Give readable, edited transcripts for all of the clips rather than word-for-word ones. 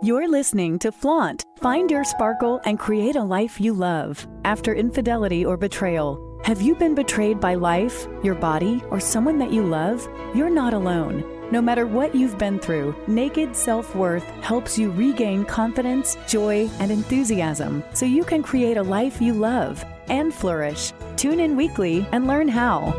You're listening to Flaunt. Find your sparkle and create a life you love. After infidelity or betrayal, have you been betrayed by life, your body, or someone that you love? You're not alone. No matter what you've been through, Naked Self-Worth helps you regain confidence, joy, and enthusiasm so you can create a life you love and flourish. Tune in weekly and learn how.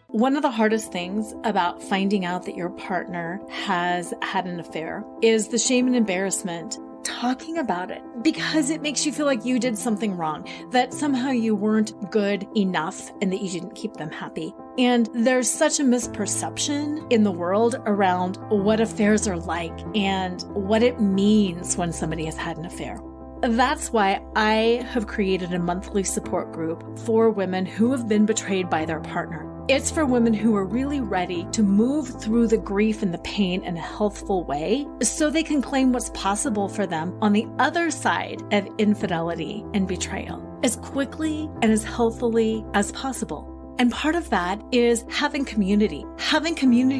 One of the hardest things about finding out that your partner has had an affair is the shame and embarrassment. Talking about it, because it makes you feel like you did something wrong, that somehow you weren't good enough and that you didn't keep them happy. And there's such a misperception in the world around what affairs are like and what it means when somebody has had an affair. That's why I have created a monthly support group for women who have been betrayed by their partner. It's for women who are really ready to move through the grief and the pain in a healthful way so they can claim what's possible for them on the other side of infidelity and betrayal as quickly and as healthily as possible. And part of that is having community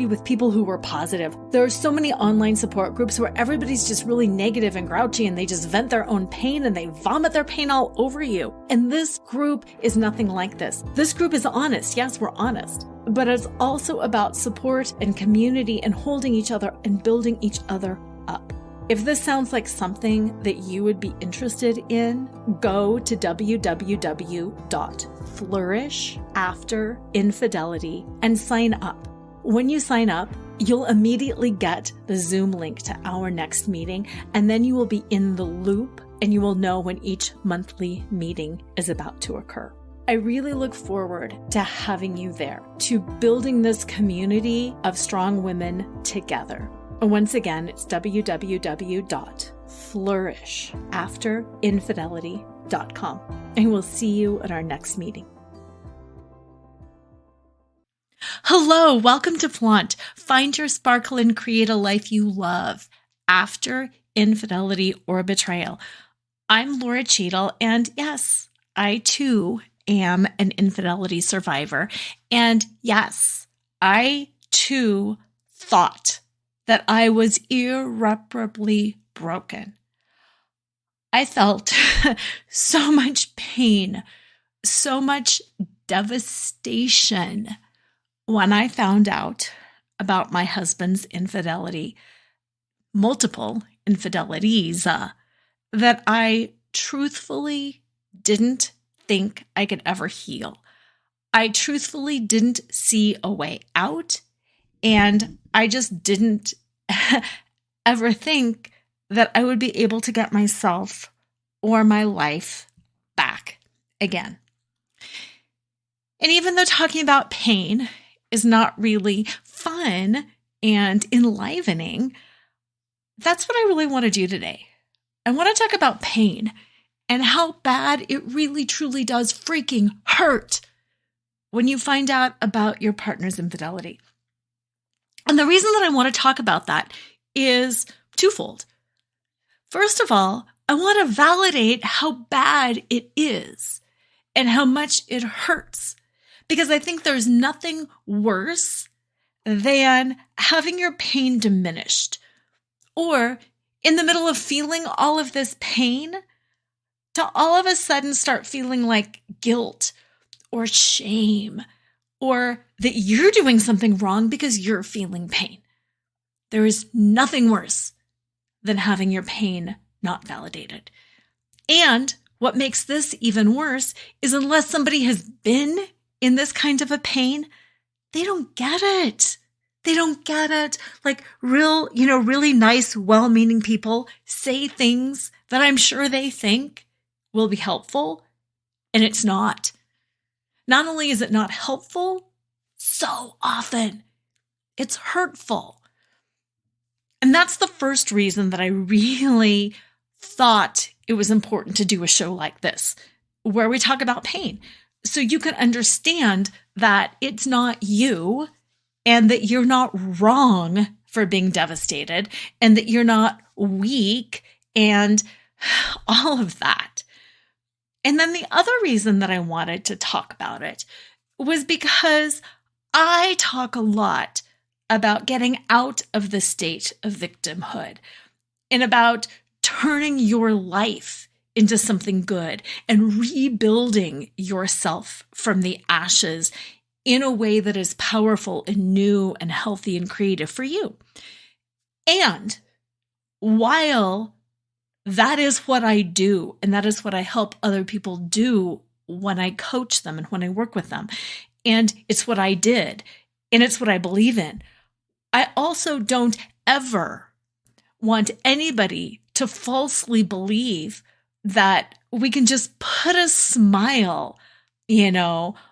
with people who were positive. There are so many online support groups where everybody's just really negative and grouchy and they just vent their own pain and they vomit their pain all over you. And this group is nothing like this. This group is honest. Yes, we're honest. But it's also about support and community and holding each other and building each other up. If this sounds like something that you would be interested in, go to www.flourishafter.infidelity and sign up. When you sign up, you'll immediately get the Zoom link to our next meeting, and then you will be in the loop and you will know when each monthly meeting is about to occur. I really look forward to having you there, to building this community of strong women together. Once again, it's www.flourishafter.infidelity.com. And we'll see you at our next meeting. Hello, welcome to Flaunt. Find your sparkle and create a life you love after infidelity or betrayal. I'm Lora Cheadle, and yes, I too am an infidelity survivor. And yes, I too thought that I was irreparably broken. I felt so much pain, so much devastation when I found out about my husband's infidelity, multiple infidelities, that I truthfully didn't think I could ever heal. I truthfully didn't see a way out, and I just didn't ever think that I would be able to get myself or my life back again. And even though talking about pain is not really fun and enlivening, that's what I really want to do today. I want to talk about pain and how bad it really truly does freaking hurt when you find out about your partner's infidelity. And the reason that I want to talk about that is twofold. First of all, I want to validate how bad it is and how much it hurts, because I think there's nothing worse than having your pain diminished, or in the middle of feeling all of this pain, to all of a sudden start feeling like guilt or shame, or that you're doing something wrong because you're feeling pain. There is nothing worse than having your pain not validated. And what makes this even worse is unless somebody has been in this kind of a pain, they don't get it. They don't get it. Like really nice, well-meaning people say things that I'm sure they think will be helpful, and it's not. Not only is it not helpful, so often it's hurtful. And that's the first reason that I really thought it was important to do a show like this, where we talk about pain, so you can understand that it's not you and that you're not wrong for being devastated and that you're not weak and all of that. And then the other reason that I wanted to talk about it was because I talk a lot about getting out of the state of victimhood and about turning your life into something good and rebuilding yourself from the ashes in a way that is powerful and new and healthy and creative for you. And while that is what I do, and that is what I help other people do when I coach them and when I work with them, and it's what I did, and it's what I believe in, I also don't ever want anybody to falsely believe that we can just put a smile,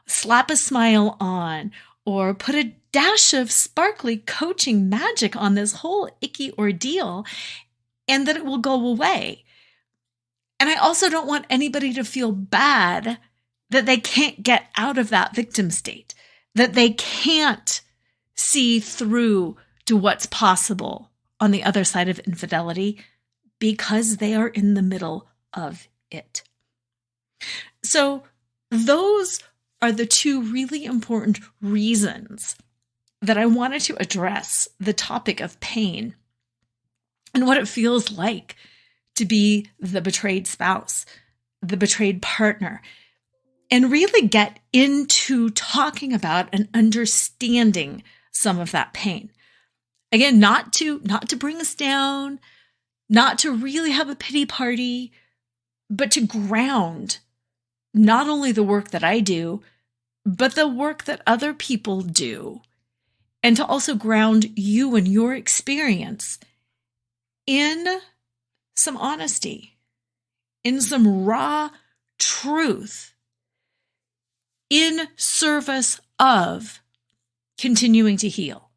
slap a smile on, or put a dash of sparkly coaching magic on this whole icky ordeal, and that it will go away. And I also don't want anybody to feel bad that they can't get out of that victim state, that they can't see through to what's possible on the other side of infidelity because they are in the middle of it. So those are the two really important reasons that I wanted to address the topic of pain and what it feels like to be the betrayed spouse, the betrayed partner, and really get into talking about and understanding some of that pain. Again, not to bring us down, not to really have a pity party, but to ground not only the work that I do, but the work that other people do, and to also ground you and your experience in some honesty, in some raw truth, in service of continuing to heal,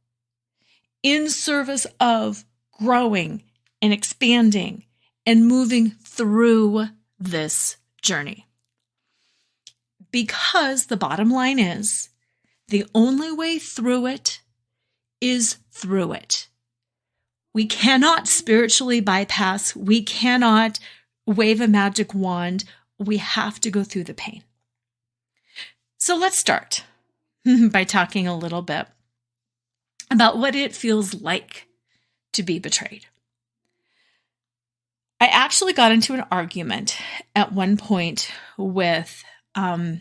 in service of growing and expanding and moving through this journey. Because the bottom line is, the only way through it is through it. We cannot spiritually bypass. We cannot wave a magic wand. We have to go through the pain. So let's start by talking a little bit about what it feels like to be betrayed. I actually got into an argument at one point with a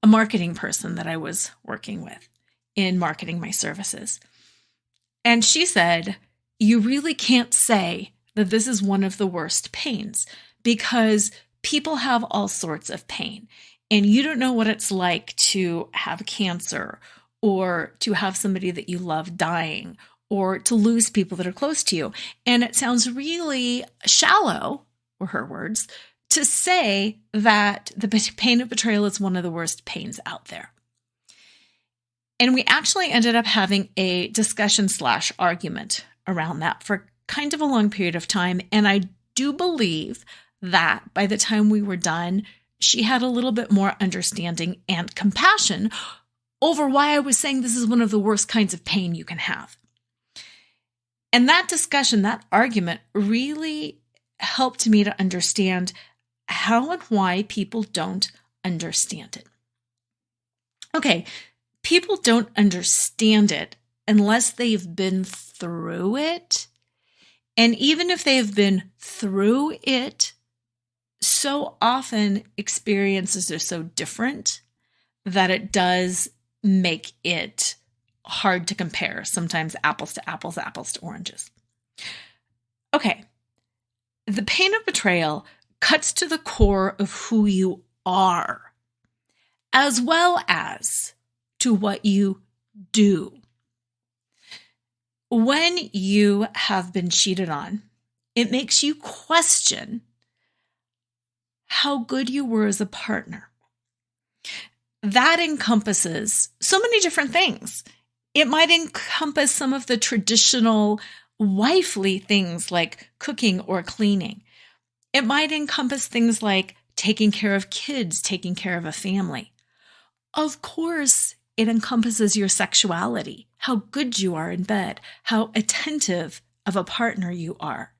marketing person that I was working with in marketing my services. And she said, "You really can't say that this is one of the worst pains because people have all sorts of pain. And you don't know what it's like to have cancer or to have somebody that you love dying or to lose people that are close to you. And it sounds really shallow," were her words, "to say that the pain of betrayal is one of the worst pains out there." And we actually ended up having a discussion/argument around that for kind of a long period of time. And I do believe that by the time we were done, she had a little bit more understanding and compassion over why I was saying this is one of the worst kinds of pain you can have. And that discussion, that argument really helped me to understand how and why people don't understand it. Okay, people don't understand it unless they've been through it. And even if they've been through it, so often experiences are so different that it does make it hard to compare, sometimes apples to apples, apples to oranges. Okay, the pain of betrayal cuts to the core of who you are, as well as to what you do. When you have been cheated on, it makes you question how good you were as a partner. That encompasses so many different things. It might encompass some of the traditional wifely things like cooking or cleaning. It might encompass things like taking care of kids, taking care of a family. Of course, it encompasses your sexuality, how good you are in bed, how attentive of a partner you are.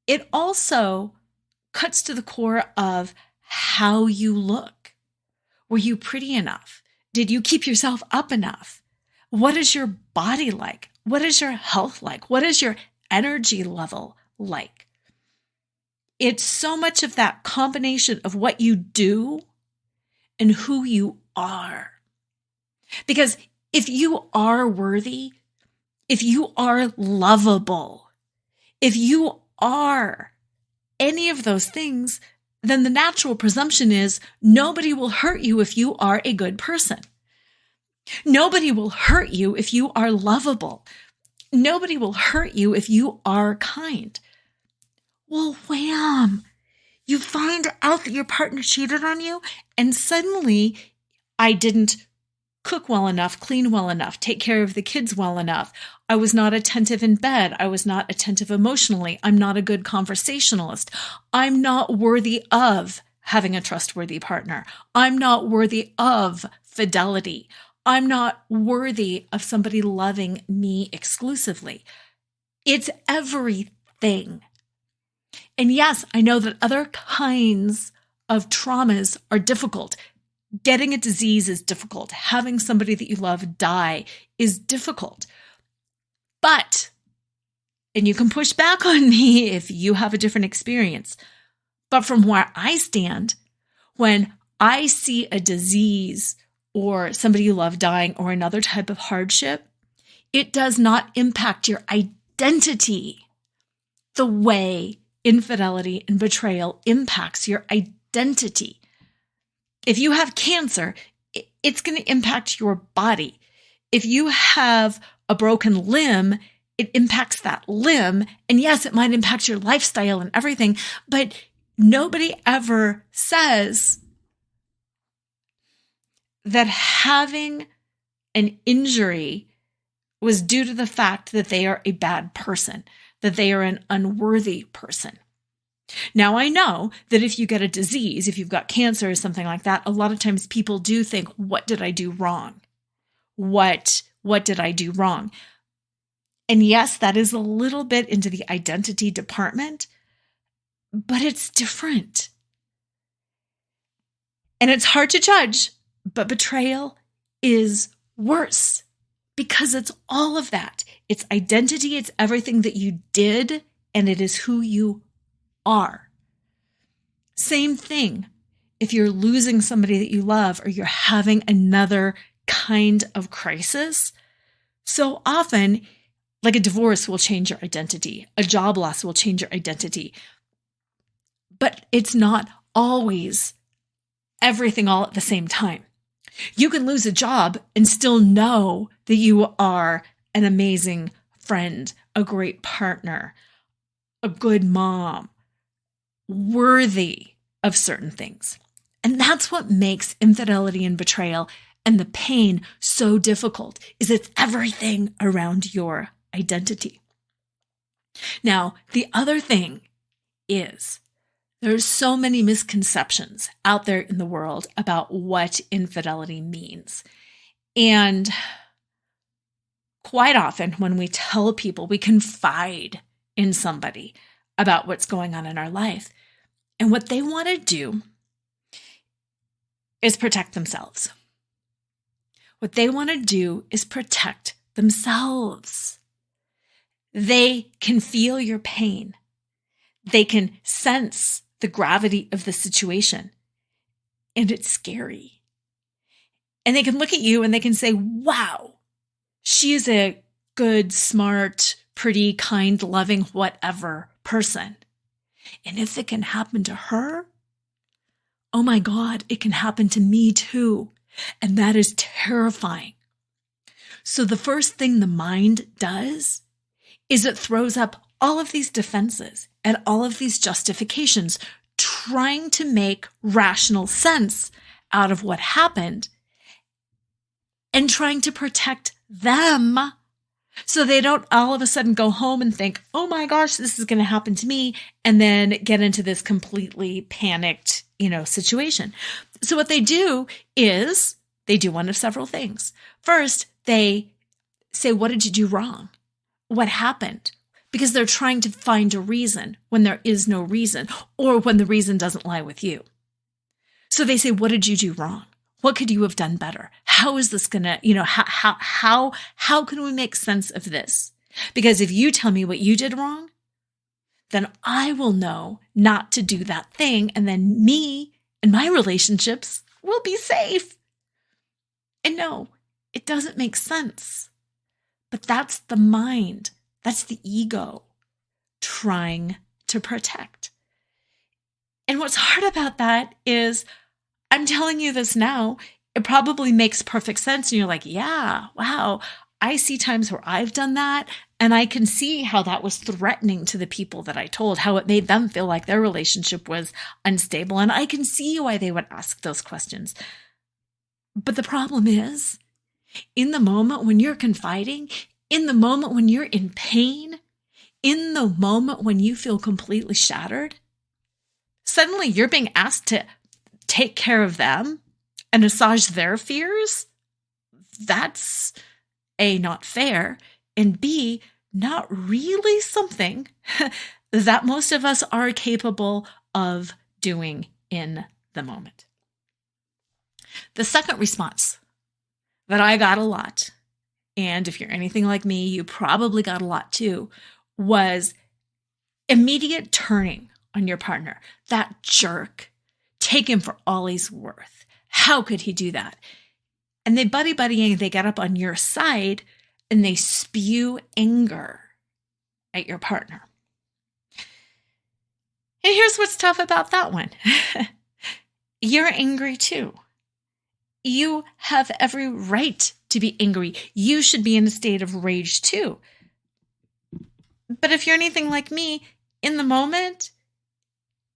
It also cuts to the core of how you look. Were you pretty enough? Did you keep yourself up enough? What is your body like? What is your health like? What is your energy level like? It's so much of that combination of what you do and who you are. Because if you are worthy, if you are lovable, if you are any of those things, then the natural presumption is nobody will hurt you if you are a good person. Nobody will hurt you if you are lovable. Nobody will hurt you if you are kind. Well, wham! You find out that your partner cheated on you, and suddenly I didn't cook well enough, clean well enough, take care of the kids well enough. I was not attentive in bed. I was not attentive emotionally. I'm not a good conversationalist. I'm not worthy of having a trustworthy partner. I'm not worthy of fidelity. I'm not worthy of somebody loving me exclusively. It's everything. And yes, I know that other kinds of traumas are difficult. Getting a disease is difficult. Having somebody that you love die is difficult. But, and you can push back on me if you have a different experience, but from where I stand, when I see a disease or somebody you love dying or another type of hardship, it does not impact your identity the way infidelity and betrayal impacts your identity. If you have cancer, it's going to impact your body. If you have a broken limb, it impacts that limb. And yes, it might impact your lifestyle and everything, but nobody ever says that having an injury was due to the fact that they are a bad person, that they are an unworthy person. Now, I know that if you get a disease, if you've got cancer or something like that, a lot of times people do think, what did I do wrong? What did I do wrong? And yes, that is a little bit into the identity department, but it's different. And it's hard to judge, but betrayal is worse because it's all of that. It's identity, it's everything that you did, and it is who you are. Same thing if you're losing somebody that you love or you're having another kind of crisis. So often, like a divorce will change your identity. A job loss will change your identity. But it's not always everything all at the same time. You can lose a job and still know that you are an amazing friend, a great partner, a good mom, worthy of certain things. And that's what makes infidelity and betrayal and the pain so difficult, is it's everything around your identity. Now, the other thing is there's so many misconceptions out there in the world about what infidelity means. And quite often when we tell people, we confide in somebody about what's going on in our life. And what they want to do is protect themselves. What they want to do is protect themselves. They can feel your pain. They can sense the gravity of the situation. And it's scary. And they can look at you and they can say, wow, she is a good, smart, pretty, kind, loving, whatever person. And if it can happen to her, oh my God, it can happen to me too. And that is terrifying. So the first thing the mind does is it throws up all of these defenses and all of these justifications, trying to make rational sense out of what happened and trying to protect them so they don't all of a sudden go home and think, oh my gosh, this is going to happen to me, and then get into this completely panicked, situation. So what they do is they do one of several things. First, they say, what did you do wrong? What happened? Because they're trying to find a reason when there is no reason, or when the reason doesn't lie with you. So they say, what did you do wrong? What could you have done better? How is this gonna, how can we make sense of this? Because if you tell me what you did wrong, then I will know not to do that thing. And then me and my relationships will be safe. And no, it doesn't make sense. But that's the mind. That's the ego trying to protect. And what's hard about that is I'm telling you this now, it probably makes perfect sense. And you're like, yeah, wow. I see times where I've done that, and I can see how that was threatening to the people that I told, how it made them feel like their relationship was unstable. And I can see why they would ask those questions. But the problem is, in the moment when you're confiding, in the moment when you're in pain, in the moment when you feel completely shattered, suddenly you're being asked to take care of them and assuage their fears. That's A, not fair, and B, not really something that most of us are capable of doing in the moment. The second response that I got a lot, and if you're anything like me, you probably got a lot too, was immediate turning on your partner. That jerk. Take him for all he's worth. How could he do that? And they buddying, they get up on your side and they spew anger at your partner. And here's what's tough about that one. You're angry too. You have every right to be angry. You should be in a state of rage too. But if you're anything like me, in the moment,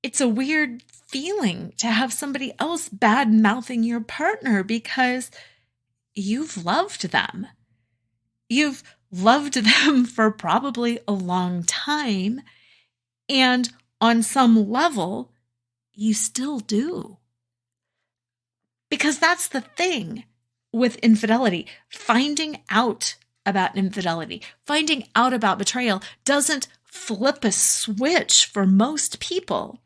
it's a weird feeling to have somebody else bad-mouthing your partner because you've loved them. You've loved them for probably a long time. And on some level, you still do. Because that's the thing with infidelity. Finding out about infidelity, finding out about betrayal doesn't flip a switch for most people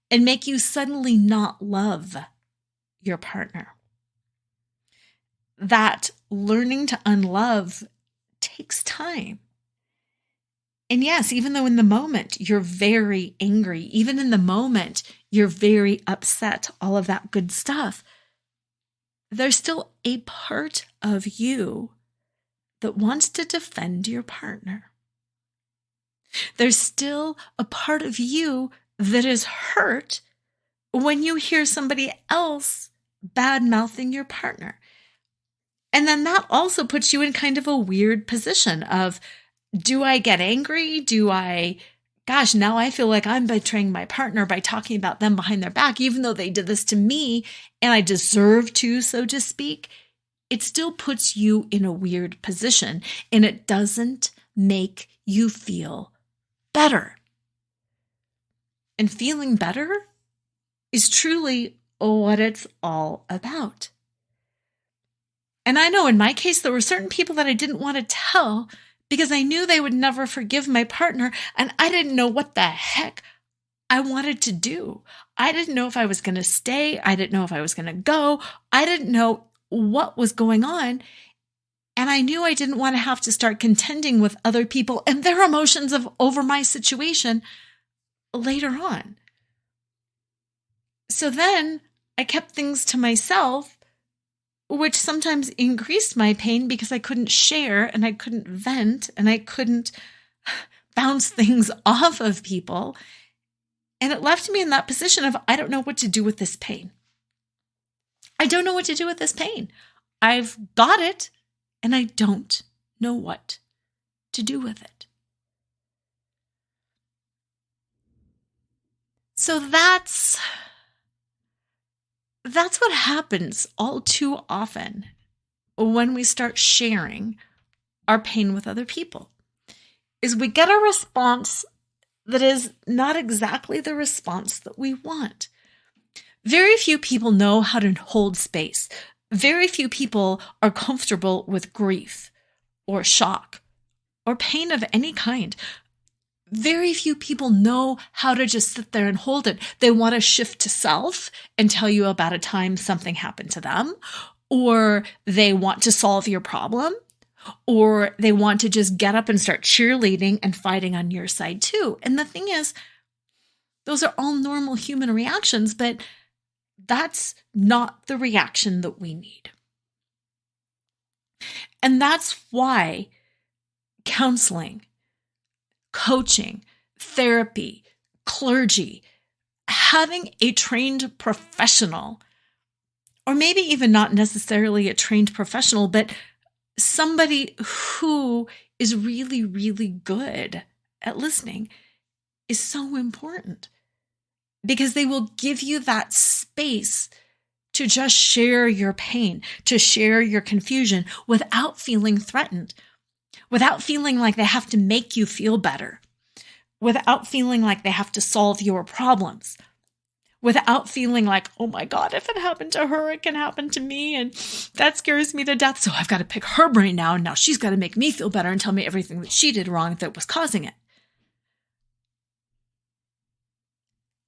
and make you suddenly not love your partner. That learning to unlove takes time. And yes, even though in the moment you're very angry, even in the moment you're very upset, all of that good stuff, there's still a part of you that wants to defend your partner. There's still a part of you that is hurt when you hear somebody else bad-mouthing your partner. And then that also puts you in kind of a weird position of, do I get angry? Now I feel like I'm betraying my partner by talking about them behind their back, even though they did this to me and I deserve to, so to speak. It still puts you in a weird position and it doesn't make you feel better. And feeling better is truly what it's all about. And I know in my case, there were certain people that I didn't want to tell because I knew they would never forgive my partner, and I didn't know what the heck I wanted to do. I didn't know if I was going to stay. I didn't know if I was going to go. I didn't know what was going on. And I knew I didn't want to have to start contending with other people and their emotions over my situation later on. So then I kept things to myself, which sometimes increased my pain because I couldn't share and I couldn't vent and I couldn't bounce things off of people. And it left me in that position of, I don't know what to do with this pain. I don't know what to do with this pain. I've got it and I don't know what to do with it. So that's what happens all too often when we start sharing our pain with other people, is we get a response that is not exactly the response that we want. Very few people know how to hold space. Very few people are comfortable with grief or shock or pain of any kind. very few people know how to just sit there and hold it. They want to shift to self and tell you about a time something happened to them, or they want to solve your problem, or they want to just get up and start cheerleading and fighting on your side too. And the thing is, those are all normal human reactions, but that's not the reaction that we need. And that's why counseling, coaching, therapy, clergy, having a trained professional, or maybe even not necessarily a trained professional, but somebody who is really, really good at listening is so important, because they will give you that space to just share your pain, to share your confusion without feeling threatened, without feeling like they have to make you feel better, without feeling like they have to solve your problems, without feeling like, oh my God, if it happened to her, it can happen to me. And that scares me to death. So I've got to pick her brain now. And now she's got to make me feel better and tell me everything that she did wrong that was causing it.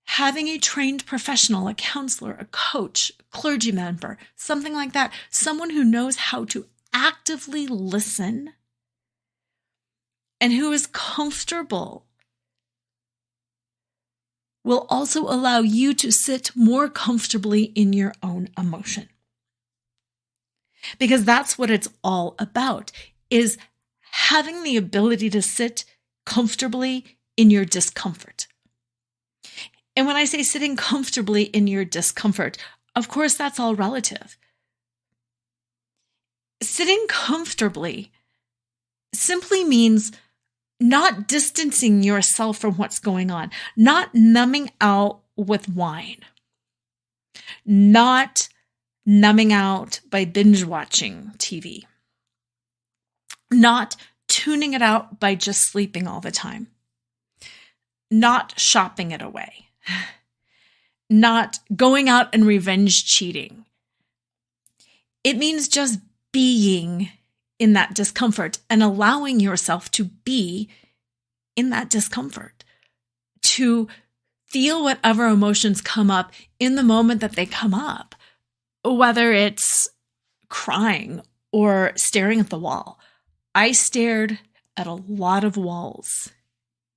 Having a trained professional, a counselor, a coach, a clergy member, something like that, someone who knows how to actively listen and who is comfortable, will also allow you to sit more comfortably in your own emotion. Because that's what it's all about, is having the ability to sit comfortably in your discomfort. And when I say sitting comfortably in your discomfort, of course, that's all relative. Sitting comfortably simply means not distancing yourself from what's going on, not numbing out with wine, not numbing out by binge watching TV, not tuning it out by just sleeping all the time, not shopping it away, not going out and revenge cheating. It means just being in that discomfort and allowing yourself to be in that discomfort, to feel whatever emotions come up in the moment that they come up, whether it's crying or staring at the wall. I stared at a lot of walls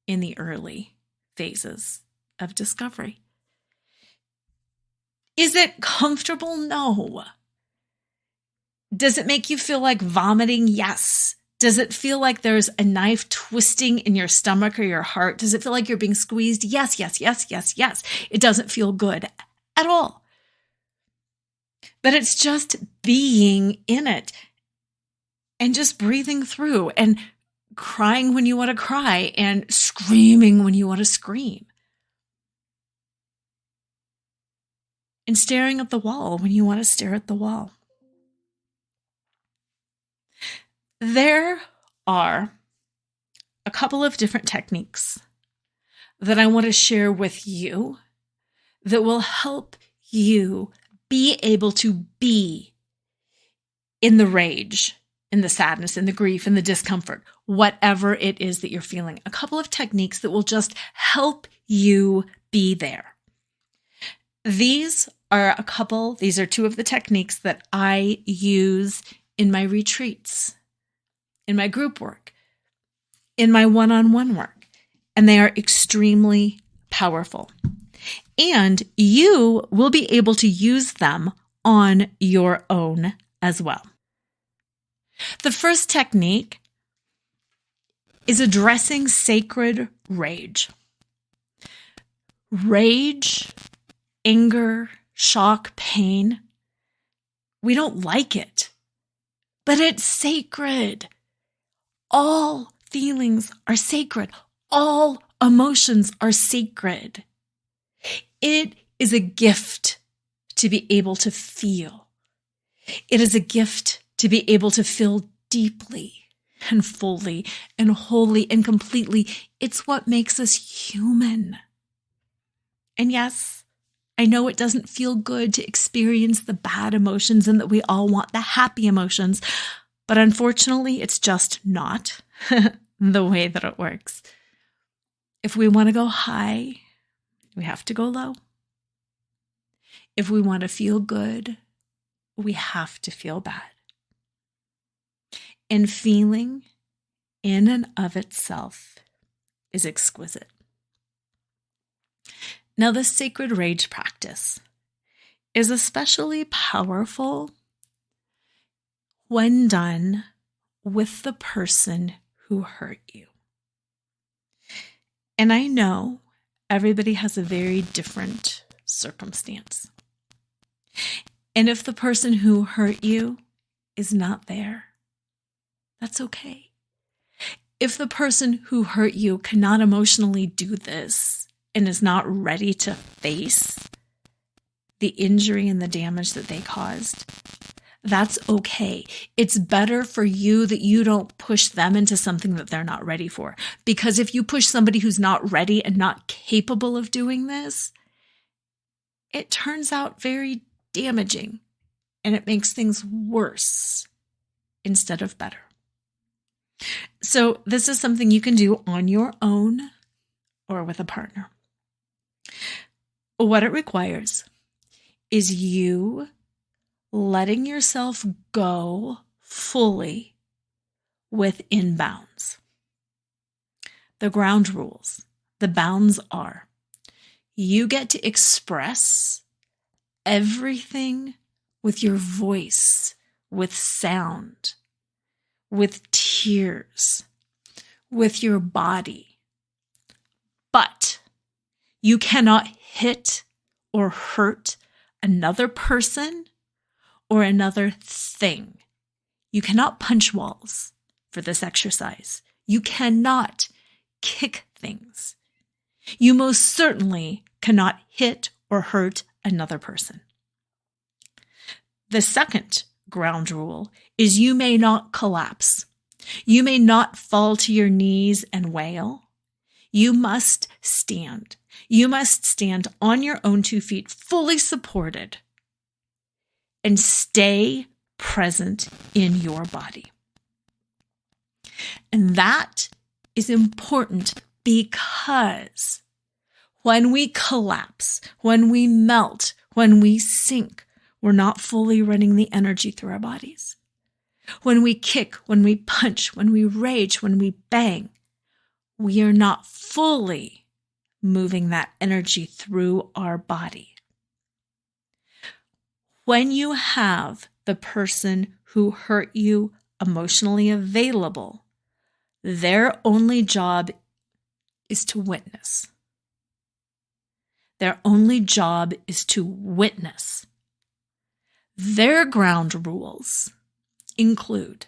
in the early phases of discovery. Is it comfortable? No. Does it make you feel like vomiting? Yes. Does it feel like there's a knife twisting in your stomach or your heart? Does it feel like you're being squeezed? Yes, yes, yes, yes, yes. It doesn't feel good at all. But it's just being in it and just breathing through and crying when you want to cry and screaming when you want to scream. And staring at the wall when you want to stare at the wall. There are a couple of different techniques that I want to share with you that will help you be able to be in the rage, in the sadness, in the grief, in the discomfort, whatever it is that you're feeling. A couple of techniques that will just help you be there. These are two of the techniques that I use in my retreats, in my group work, in my one-on-one work, and they are extremely powerful. And you will be able to use them on your own as well. The first technique is addressing sacred rage. Rage, anger, shock, pain, we don't like it, but it's sacred. All feelings are sacred. All emotions are sacred. It is a gift to be able to feel. It is a gift to be able to feel deeply and fully and wholly and completely. It's what makes us human. And yes, I know it doesn't feel good to experience the bad emotions and that we all want the happy emotions, but unfortunately, it's just not the way that it works. If we want to go high, we have to go low. If we want to feel good, we have to feel bad. And feeling in and of itself is exquisite. Now, the sacred rage practice is especially powerful when done with the person who hurt you. And I know everybody has a very different circumstance. And if the person who hurt you is not there, that's okay. If the person who hurt you cannot emotionally do this and is not ready to face the injury and the damage that they caused, that's okay. It's better for you that you don't push them into something that they're not ready for. Because if you push somebody who's not ready and not capable of doing this, it turns out very damaging and it makes things worse instead of better. So this is something you can do on your own or with a partner. What it requires is you letting yourself go fully within bounds. The ground rules, the bounds are, you get to express everything with your voice, with sound, with tears, with your body. But you cannot hit or hurt another person or another thing. You cannot punch walls for this exercise. You cannot kick things. You most certainly cannot hit or hurt another person. The second ground rule is you may not collapse. You may not fall to your knees and wail. You must stand. You must stand on your own 2 feet, fully supported, and stay present in your body. And that is important because when we collapse, when we melt, when we sink, we're not fully running the energy through our bodies. When we kick, when we punch, when we rage, when we bang, we are not fully moving that energy through our body. When you have the person who hurt you emotionally available, their only job is to witness. Their only job is to witness. Their ground rules include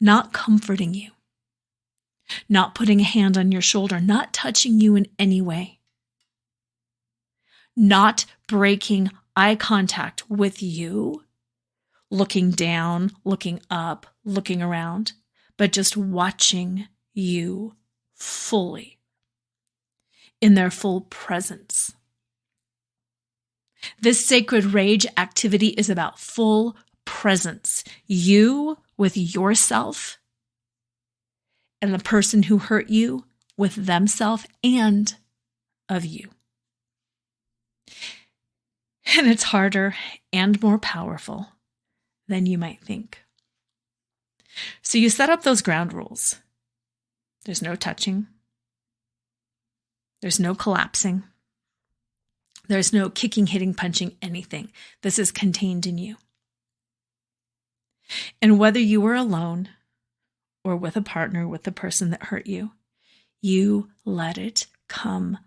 not comforting you, not putting a hand on your shoulder, not touching you in any way, not breaking eye contact with you, looking down, looking up, looking around, but just watching you fully in their full presence. This sacred rage activity is about full presence. You with yourself and the person who hurt you with themselves and of you. And it's harder and more powerful than you might think. So you set up those ground rules. There's no touching. There's no collapsing. There's no kicking, hitting, punching, anything. This is contained in you. And whether you were alone or with a partner, with the person that hurt you, you let it come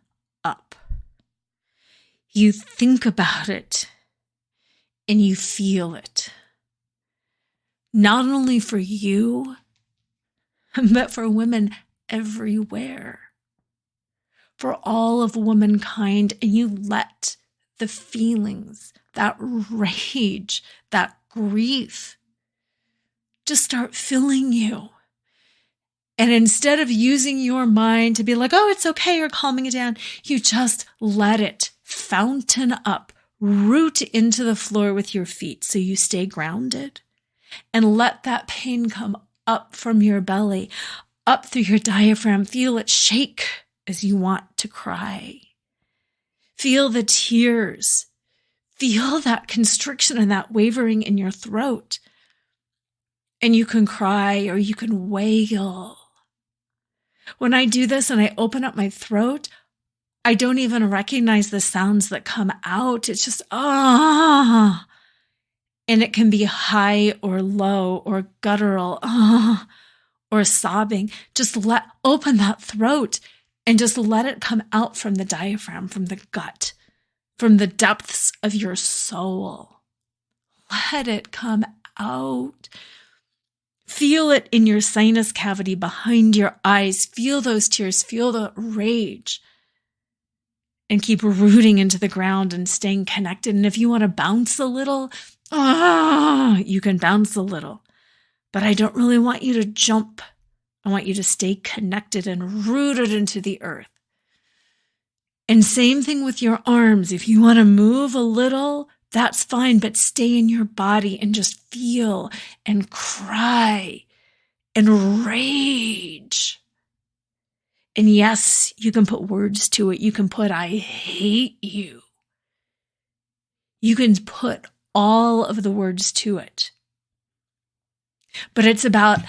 up. You think about it and you feel it. Not only for you, but for women everywhere. For all of womankind, and you let the feelings, that rage, that grief, just start filling you. And instead of using your mind to be like, oh, it's okay, or calming it down, you just let it fountain up, root into the floor with your feet so you stay grounded. And let that pain come up from your belly, up through your diaphragm. Feel it shake as you want to cry. Feel the tears. Feel that constriction and that wavering in your throat. And you can cry or you can wail. When I do this and I open up my throat, I don't even recognize the sounds that come out. It's just, ah. And it can be high or low or guttural, ah, or sobbing. Just open that throat and just let it come out from the diaphragm, from the gut, from the depths of your soul. Let it come out. Feel it in your sinus cavity behind your eyes. Feel those tears. Feel the rage. And keep rooting into the ground and staying connected. And if you want to bounce a little, you can bounce a little. But I don't really want you to jump. I want you to stay connected and rooted into the earth. And same thing with your arms. If you want to move a little, that's fine, but stay in your body and just feel and cry and rage. And yes, you can put words to it. You can put, I hate you. You can put all of the words to it. But it's about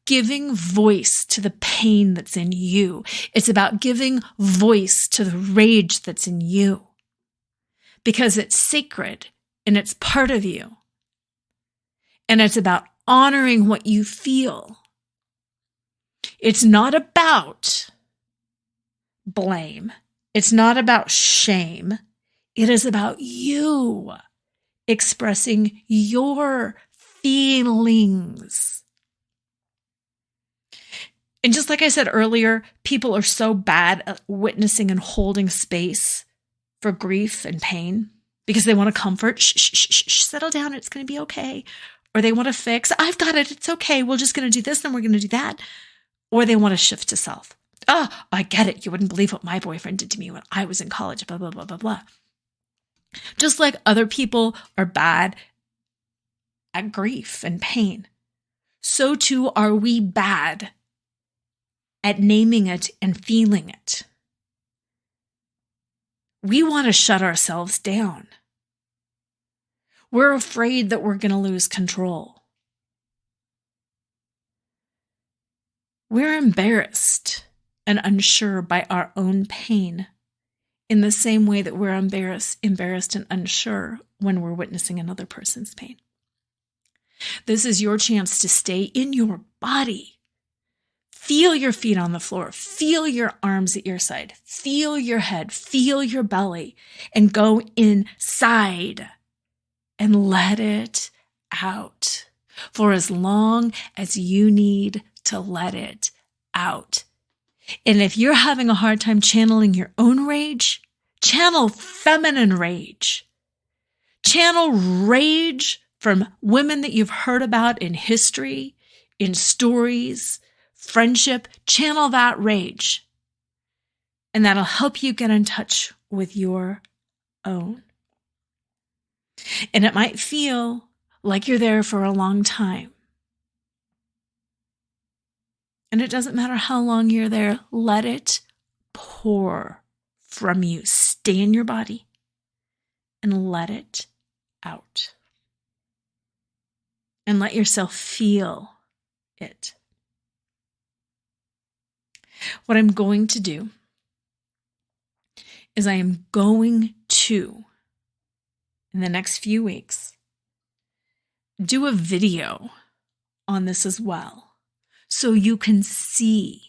giving voice to the pain that's in you. It's about giving voice to the rage that's in you. Because it's sacred and it's part of you. And it's about honoring what you feel. It's not about blame. It's not about shame. It is about you expressing your feelings. And just like I said earlier, people are so bad at witnessing and holding space for grief and pain because they want to comfort. Shh, settle down. It's going to be okay. Or they want to fix. I've got it. It's okay. We're just going to do this and we're going to do that. Or they want to shift to self. Oh, I get it. You wouldn't believe what my boyfriend did to me when I was in college, blah, blah, blah, blah, blah. Just like other people are bad at grief and pain, so too are we bad at naming it and feeling it. We want to shut ourselves down. We're afraid that we're going to lose control. We're embarrassed and unsure by our own pain in the same way that we're embarrassed and unsure when we're witnessing another person's pain. This is your chance to stay in your body. Feel your feet on the floor. Feel your arms at your side. Feel your head. Feel your belly. And go inside and let it out for as long as you need to let it out. And if you're having a hard time channeling your own rage, channel feminine rage. Channel rage from women that you've heard about in history, in stories, friendship. Channel that rage. And that'll help you get in touch with your own. And it might feel like you're there for a long time. And it doesn't matter how long you're there. Let it pour from you. Stay in your body and let it out. And let yourself feel it. What I'm going to do is I am going to, in the next few weeks, do a video on this as well. So you can see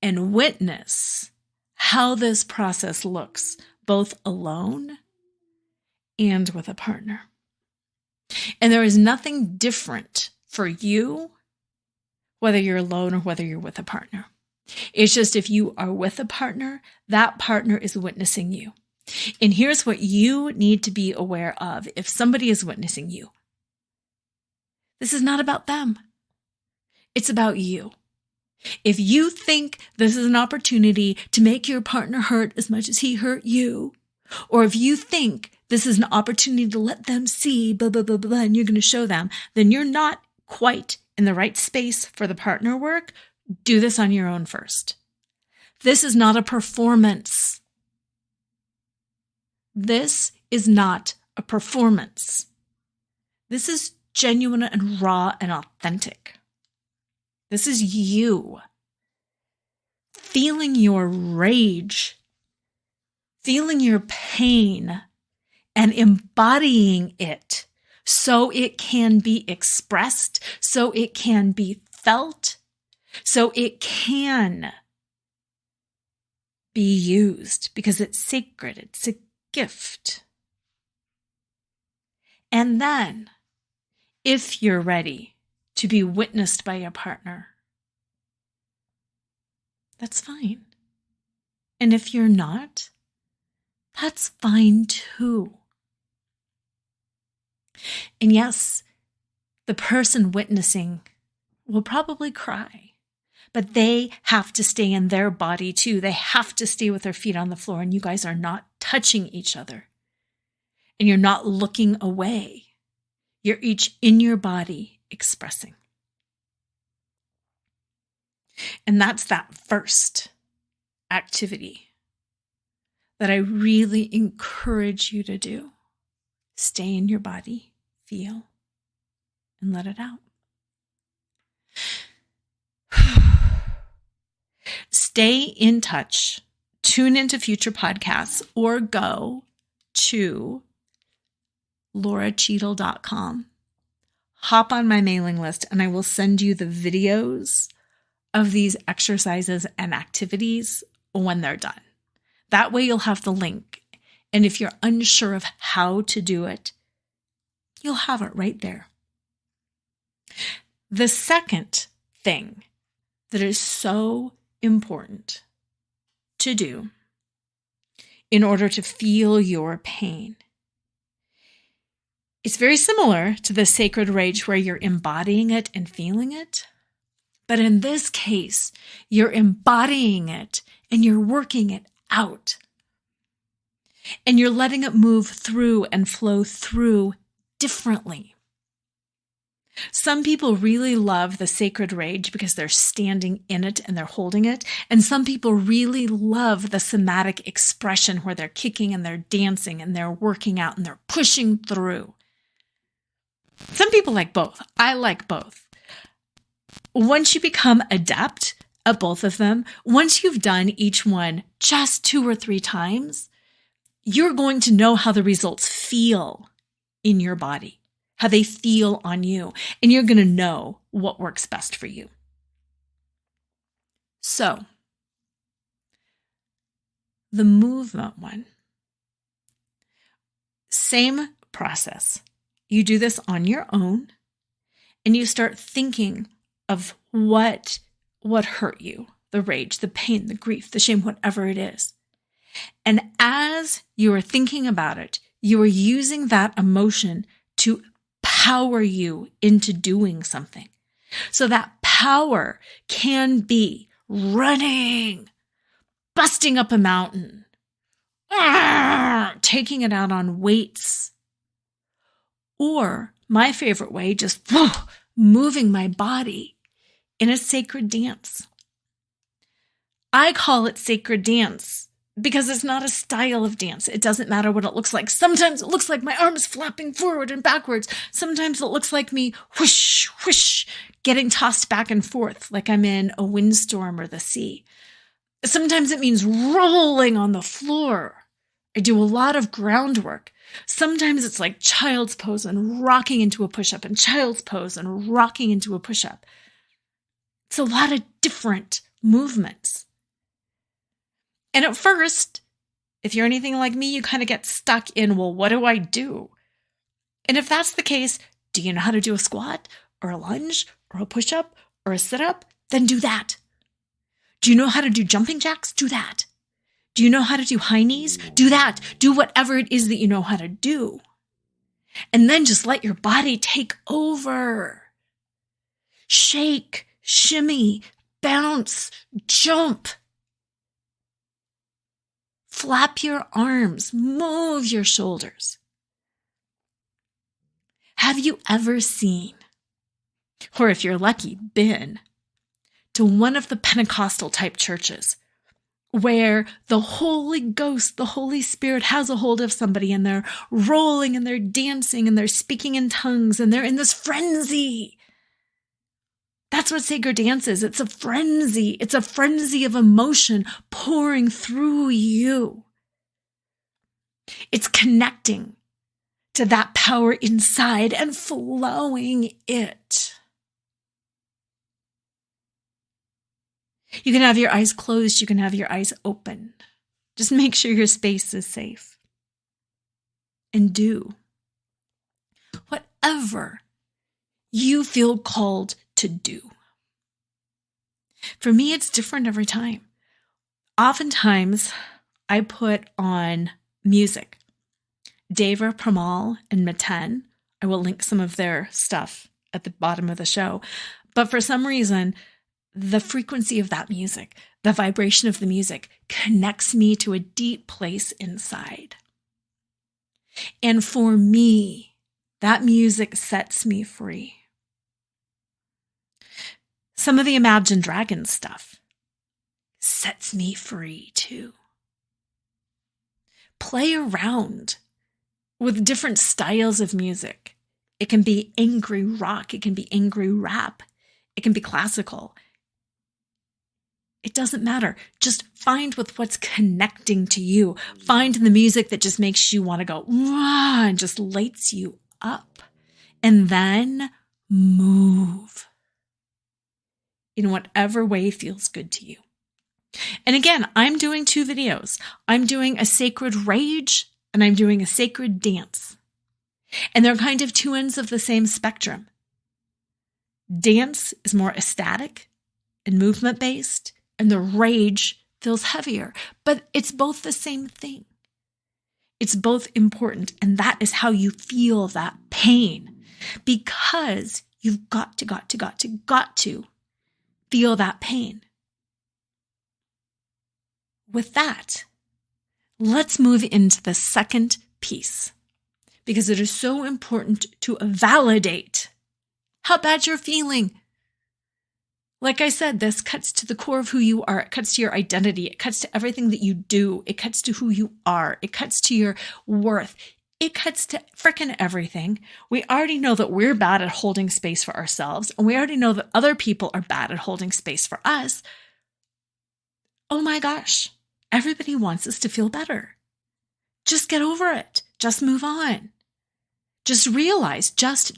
and witness how this process looks, both alone and with a partner. And there is nothing different for you, whether you're alone or whether you're with a partner. It's just if you are with a partner, that partner is witnessing you. And here's what you need to be aware of if somebody is witnessing you. This is not about them. It's about you. If you think this is an opportunity to make your partner hurt as much as he hurt you, or if you think this is an opportunity to let them see, blah, blah, blah, blah, and you're going to show them, then you're not quite in the right space for the partner work. Do this on your own first. This is not a performance. This is not a performance. This is genuine and raw and authentic. This is you feeling your rage, feeling your pain, and embodying it so it can be expressed, so it can be felt, so it can be used because it's sacred, it's a gift. And then, if you're ready to be witnessed by your partner, that's fine. And if you're not, that's fine too. And yes, the person witnessing will probably cry, but they have to stay in their body too. They have to stay with their feet on the floor, and you guys are not touching each other. And you're not looking away. You're each in your body expressing. And that's that first activity that I really encourage you to do. Stay in your body, feel, and let it out. Stay in touch. Tune into future podcasts or go to LoraCheadle.com. Hop on my mailing list and I will send you the videos of these exercises and activities when they're done. That way you'll have the link. And if you're unsure of how to do it, you'll have it right there. The second thing that is so important to do in order to feel your pain, it's very similar to the sacred rage where you're embodying it and feeling it. But in this case, you're embodying it and you're working it out. And you're letting it move through and flow through differently. Some people really love the sacred rage because they're standing in it and they're holding it. And some people really love the somatic expression where they're kicking and they're dancing and they're working out and they're pushing through. Some people like both. I like both. Once you become adept at both of them, once you've done each one just 2 or 3 times, you're going to know how the results feel in your body, how they feel on you, and you're going to know what works best for you. So, the movement one, same process. You do this on your own, and you start thinking of what hurt you, the rage, the pain, the grief, the shame, whatever it is. And as you are thinking about it, you are using that emotion to power you into doing something. So that power can be running, busting up a mountain, taking it out on weights, or my favorite way, just moving my body in a sacred dance. I call it sacred dance because it's not a style of dance. It doesn't matter what it looks like. Sometimes it looks like my arms flapping forward and backwards. Sometimes it looks like me whoosh, whoosh, getting tossed back and forth like I'm in a windstorm or the sea. Sometimes it means rolling on the floor. I do a lot of groundwork. Sometimes it's like child's pose and rocking into a push-up and child's pose and rocking into a push-up. It's a lot of different movements. And at first, if you're anything like me, you kind of get stuck in, well, what do I do? And if that's the case, do you know how to do a squat or a lunge or a push-up or a sit-up? Then do that. Do you know how to do jumping jacks? Do that. Do you know how to do high knees? Do that. Do whatever it is that you know how to do. And then just let your body take over. Shake, shimmy, bounce, jump. Flap your arms, move your shoulders. Have you ever seen, or if you're lucky, been to one of the Pentecostal type churches where the Holy Ghost, the Holy Spirit has a hold of somebody and they're rolling and they're dancing and they're speaking in tongues and they're in this frenzy. That's what sacred dance is. It's a frenzy. It's a frenzy of emotion pouring through you. It's connecting to that power inside and flowing it. You can have your eyes closed. You can have your eyes open. Just make sure your space is safe. And do whatever you feel called to do. For me, it's different every time. Oftentimes, I put on music. Deva Pramal and Miten, I will link some of their stuff at the bottom of the show. But for some reason, the frequency of that music, the vibration of the music connects me to a deep place inside. And for me, that music sets me free. Some of the Imagine Dragons stuff sets me free too. Play around with different styles of music. It can be angry rock. It can be angry rap. It can be classical. It doesn't matter. Just find with what's connecting to you. Find the music that just makes you want to go, "Wah," and just lights you up. And then move in whatever way feels good to you. And again, I'm doing 2 videos. I'm doing a sacred rage and I'm doing a sacred dance. And they're kind of 2 ends of the same spectrum. Dance is more ecstatic and movement-based, and the rage feels heavier. But it's both the same thing. It's both important, and that is how you feel that pain. Because you've got to feel that pain. With that, let's move into the second piece, because it is so important to validate how bad you're feeling. Like I said, this cuts to the core of who you are. It cuts to your identity. It cuts to everything that you do. It cuts to who you are. It cuts to your worth. It cuts to frickin' everything. We already know that we're bad at holding space for ourselves, and we already know that other people are bad at holding space for us. Oh my gosh. Everybody wants us to feel better. Just get over it. Just move on. Just realize, just.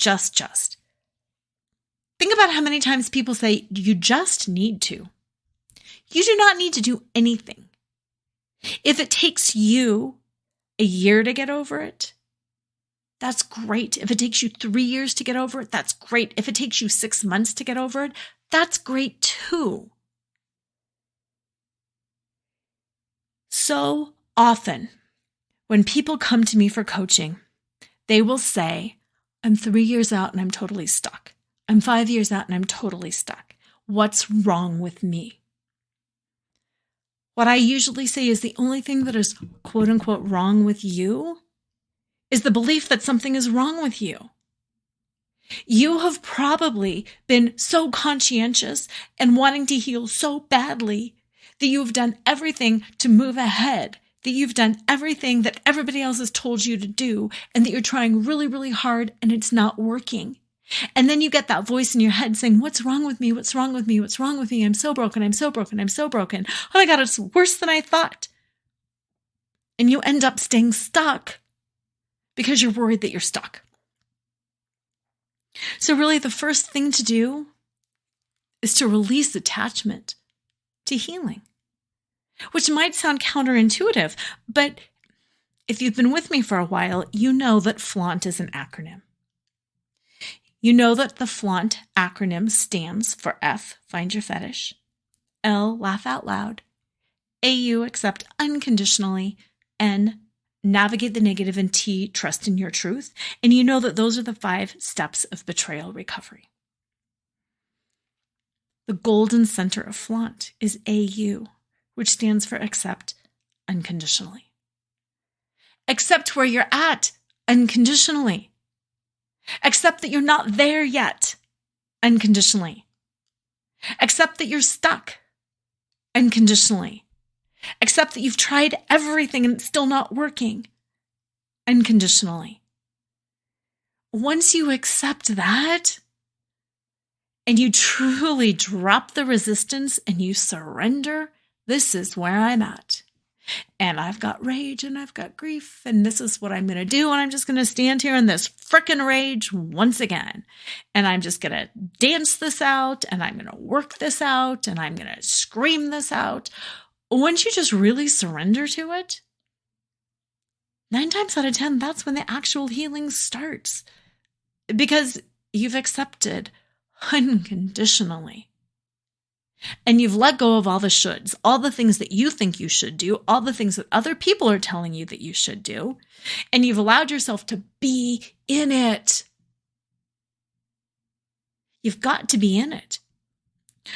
Think about how many times people say, you just need to. You do not need to do anything. If it takes you a year to get over it, that's great. If it takes you 3 years to get over it, that's great. If it takes you 6 months to get over it, that's great too. So often, when people come to me for coaching, they will say, I'm 3 years out and I'm totally stuck. I'm 5 years out and I'm totally stuck. What's wrong with me? What I usually say is the only thing that is quote unquote wrong with you is the belief that something is wrong with you. You have probably been so conscientious and wanting to heal so badly that you've done everything to move ahead, that you've done everything that everybody else has told you to do, and that you're trying really, really hard and it's not working. And then you get that voice in your head saying, what's wrong with me? What's wrong with me? What's wrong with me? I'm so broken. I'm so broken. I'm so broken. Oh my God, it's worse than I thought. And you end up staying stuck because you're worried that you're stuck. So really the first thing to do is to release attachment to healing, which might sound counterintuitive, but if you've been with me for a while, you know that FLAUNT is an acronym. You know that the FLAUNT acronym stands for F, find your fetish, L, laugh out loud, AU, accept unconditionally, N, navigate the negative, and T, trust in your truth. And you know that those are the 5 steps of betrayal recovery. The golden center of FLAUNT is AU, which stands for accept unconditionally. Accept where you're at unconditionally. Accept that you're not there yet unconditionally. Accept that you're stuck unconditionally. Accept that you've tried everything and it's still not working unconditionally. Once you accept that and you truly drop the resistance and you surrender, this is where I'm at. And I've got rage and I've got grief and this is what I'm going to do. And I'm just going to stand here in this frickin' rage once again. And I'm just going to dance this out and I'm going to work this out and I'm going to scream this out. Once you just really surrender to it, 9 times out of 10, that's when the actual healing starts. Because you've accepted unconditionally. And you've let go of all the shoulds, all the things that you think you should do, all the things that other people are telling you that you should do. And you've allowed yourself to be in it. You've got to be in it.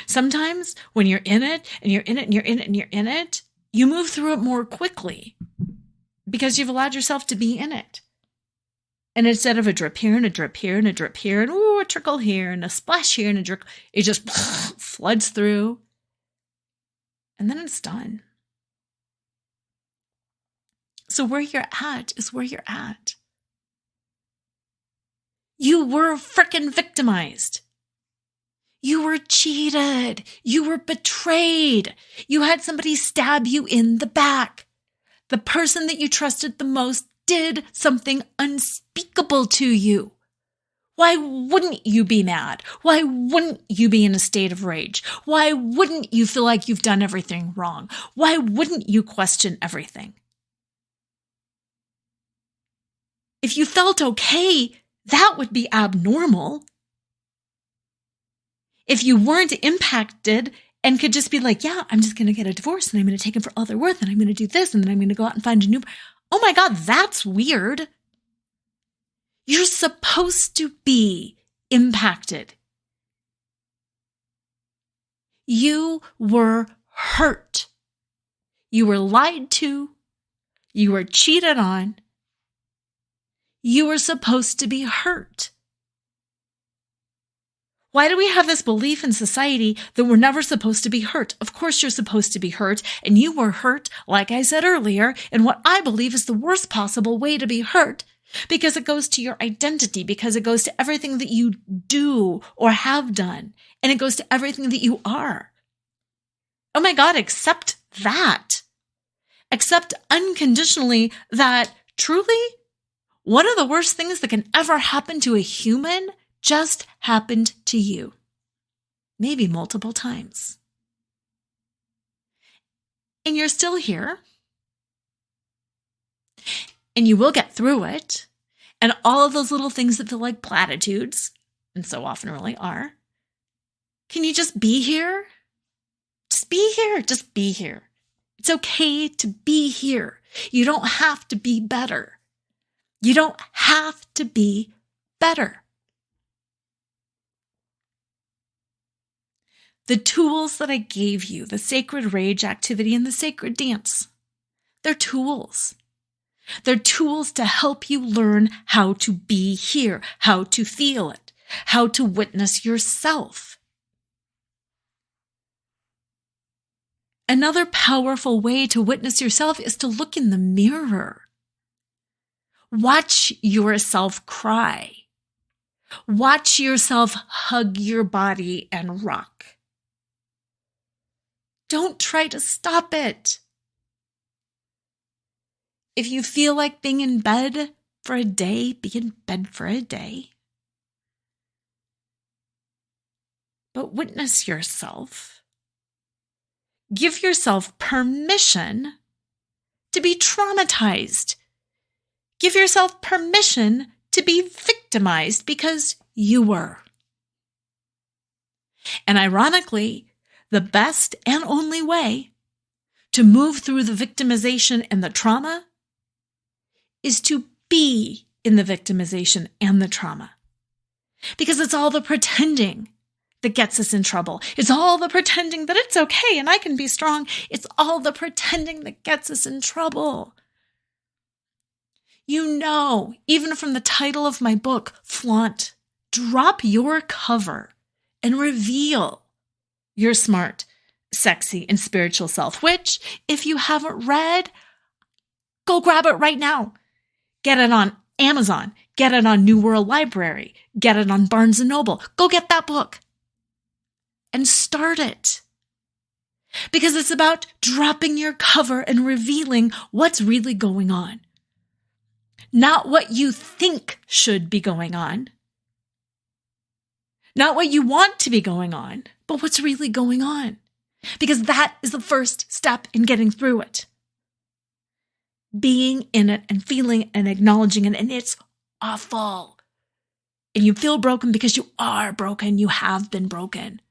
Sometimes when you're in it and you're in it and you're in it and you're in it, you move through it more quickly because you've allowed yourself to be in it. And instead of a drip here and a drip here and a drip here and ooh, a trickle here and a splash here and a drip, it just floods through. And then it's done. So where you're at is where you're at. You were frickin' victimized. You were cheated. You were betrayed. You had somebody stab you in the back. The person that you trusted the most did something unspeakable to you. Why wouldn't you be mad? Why wouldn't you be in a state of rage? Why wouldn't you feel like you've done everything wrong? Why wouldn't you question everything? If you felt okay, that would be abnormal. If you weren't impacted and could just be like, yeah, I'm just going to get a divorce and I'm going to take him for all they're worth and I'm going to do this and then I'm going to go out and find a new. Oh my God, that's weird. You're supposed to be impacted. You were hurt. You were lied to. You were cheated on. You were supposed to be hurt. Why do we have this belief in society that we're never supposed to be hurt? Of course you're supposed to be hurt, and you were hurt, like I said earlier, in what I believe is the worst possible way to be hurt, because it goes to your identity, because it goes to everything that you do or have done, and it goes to everything that you are. Oh my God, accept that. Accept unconditionally that truly one of the worst things that can ever happen to a human just happened to you, maybe multiple times. And you're still here, and you will get through it, and all of those little things that feel like platitudes, and so often really are. Can you just be here? Just be here. Just be here. It's okay to be here. You don't have to be better. You don't have to be better. The tools that I gave you, the sacred rage activity and the sacred dance, they're tools. They're tools to help you learn how to be here, how to feel it, how to witness yourself. Another powerful way to witness yourself is to look in the mirror. Watch yourself cry. Watch yourself hug your body and rock. Don't try to stop it. If you feel like being in bed for a day, be in bed for a day. But witness yourself. Give yourself permission to be traumatized. Give yourself permission to be victimized because you were. And ironically, the best and only way to move through the victimization and the trauma is to be in the victimization and the trauma. Because it's all the pretending that gets us in trouble. It's all the pretending that it's okay and I can be strong. It's all the pretending that gets us in trouble. You know, even from the title of my book, Flaunt, drop your cover and reveal you're smart Sexy and Spiritual Self, which, if you haven't read, go grab it right now. Get it on Amazon. Get it on New World Library. Get it on Barnes & Noble. Go get that book and start it. Because it's about dropping your cover and revealing what's really going on. Not what you think should be going on. Not what you want to be going on, but what's really going on. Because that is the first step in getting through it. Being in it and feeling and acknowledging it, and it's awful. And you feel broken because you are broken. You have been broken.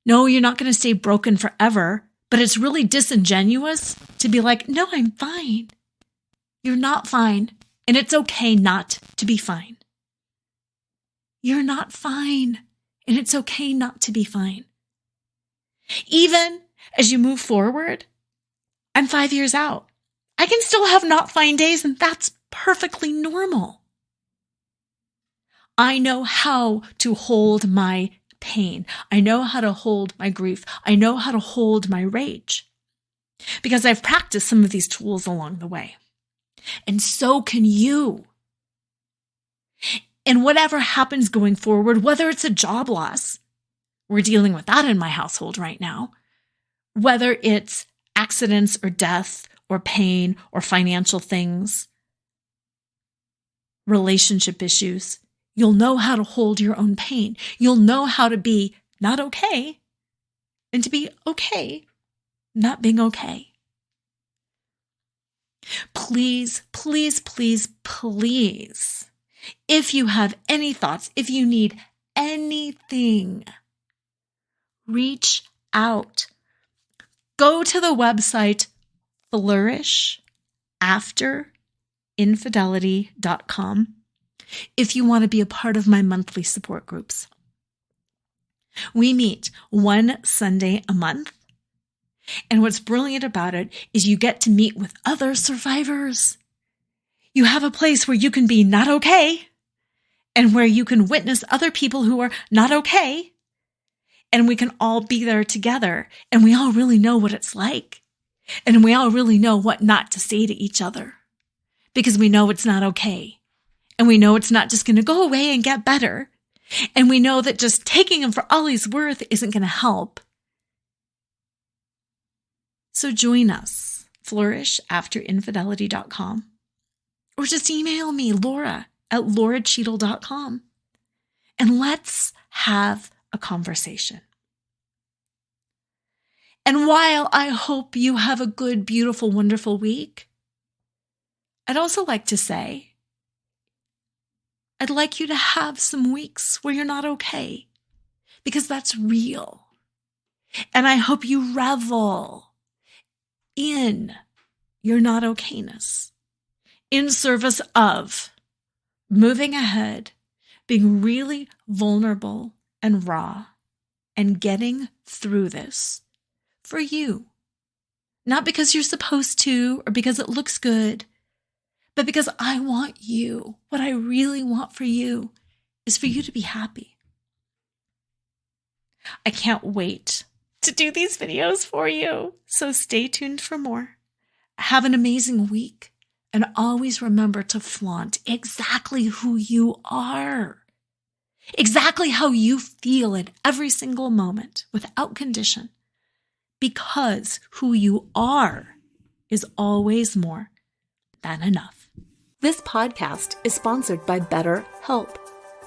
No, you're not going to stay broken forever, but it's really disingenuous to be like, no, I'm fine. You're not fine, and it's okay not to be fine. You're not fine, and it's okay not to be fine. Even as you move forward, I'm 5 years out. I can still have not fine days, and that's perfectly normal. I know how to hold my pain. I know how to hold my grief. I know how to hold my rage because I've practiced some of these tools along the way. And so can you. And whatever happens going forward, whether it's a job loss, we're dealing with that in my household right now, whether it's accidents or death or pain or financial things, relationship issues, you'll know how to hold your own pain. You'll know how to be not okay and to be okay not being okay. Please, please, please, please, if you have any thoughts, if you need anything, reach out. Go to the website flourishafter.infidelity.com if you want to be a part of my monthly support groups. We meet one Sunday a month. And what's brilliant about it is you get to meet with other survivors. You have a place where you can be not okay and where you can witness other people who are not okay. And we can all be there together. And we all really know what it's like. And we all really know what not to say to each other because we know it's not okay. And we know it's not just going to go away and get better. And we know that just taking him for all he's worth isn't going to help. So join us, flourishafter.infidelity.com, or just email me, Lora, at loracheadle.com, and let's have a conversation. And while I hope you have a good, beautiful, wonderful week, I'd also like to say, I'd like you to have some weeks where you're not okay, because that's real. And I hope you revel in your not okayness, in service of moving ahead, being really vulnerable and raw, and getting through this for you. Not because you're supposed to or because it looks good, but because I want you. What I really want for you is for you to be happy. I can't wait to do these videos for you. So stay tuned for more. Have an amazing week. And always remember to flaunt exactly who you are. Exactly how you feel at every single moment without condition. Because who you are is always more than enough. This podcast is sponsored by BetterHelp.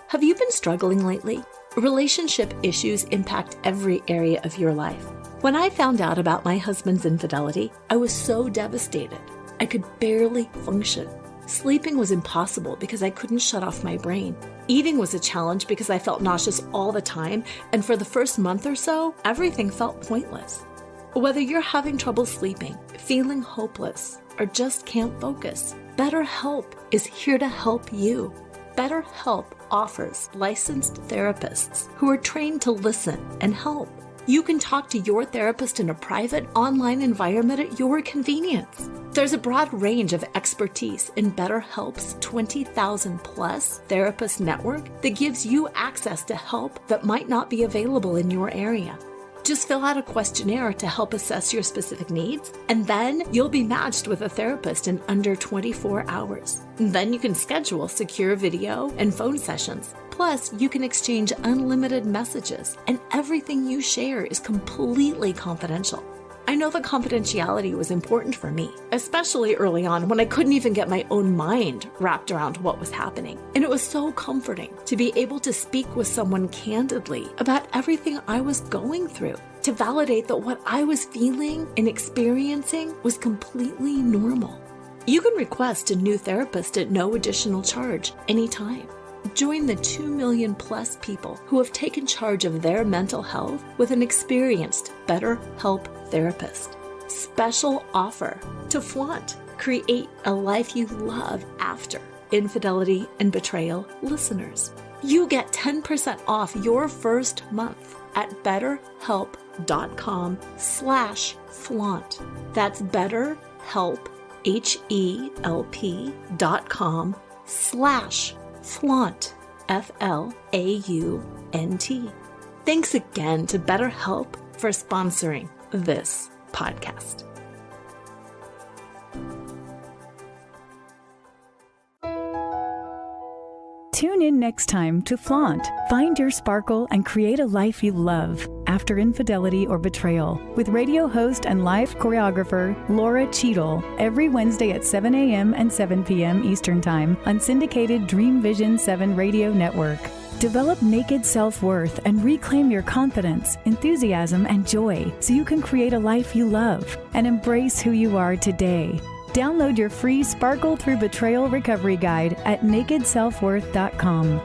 Have you been struggling lately? Relationship issues impact every area of your life. When I found out about my husband's infidelity, I was so devastated. I could barely function. Sleeping was impossible because I couldn't shut off my brain. Eating was a challenge because I felt nauseous all the time, and for the first month or so, everything felt pointless. Whether you're having trouble sleeping, feeling hopeless, or just can't focus, BetterHelp is here to help you. BetterHelp offers licensed therapists who are trained to listen and help. You can talk to your therapist in a private online environment at your convenience. There's a broad range of expertise in BetterHelp's 20,000 plus therapist network that gives you access to help that might not be available in your area. Just fill out a questionnaire to help assess your specific needs, and then you'll be matched with a therapist in under 24 hours. Then you can schedule secure video and phone sessions. Plus, you can exchange unlimited messages, and everything you share is completely confidential. I know that confidentiality was important for me, especially early on when I couldn't even get my own mind wrapped around what was happening. And it was so comforting to be able to speak with someone candidly about everything I was going through, to validate that what I was feeling and experiencing was completely normal. You can request a new therapist at no additional charge anytime. Join the 2 million plus people who have taken charge of their mental health with an experienced BetterHelp therapist. Special offer to Flaunt. Create a life you love after infidelity and betrayal listeners. You get 10% off your first month at betterhelp.com/flaunt. That's BetterHelp, HELP.com/flaunt, FLAUNT. Thanks again to BetterHelp for sponsoring this podcast. Tune in next time to Flaunt. Find your sparkle and create a life you love after infidelity or betrayal with radio host and live choreographer Lora Cheadle every Wednesday at 7 a.m. and 7 p.m. Eastern Time on syndicated Dream Vision 7 radio network. Develop naked self-worth and reclaim your confidence, enthusiasm, and joy so you can create a life you love and embrace who you are today. Download your free Sparkle Through Betrayal Recovery Guide at nakedselfworth.com.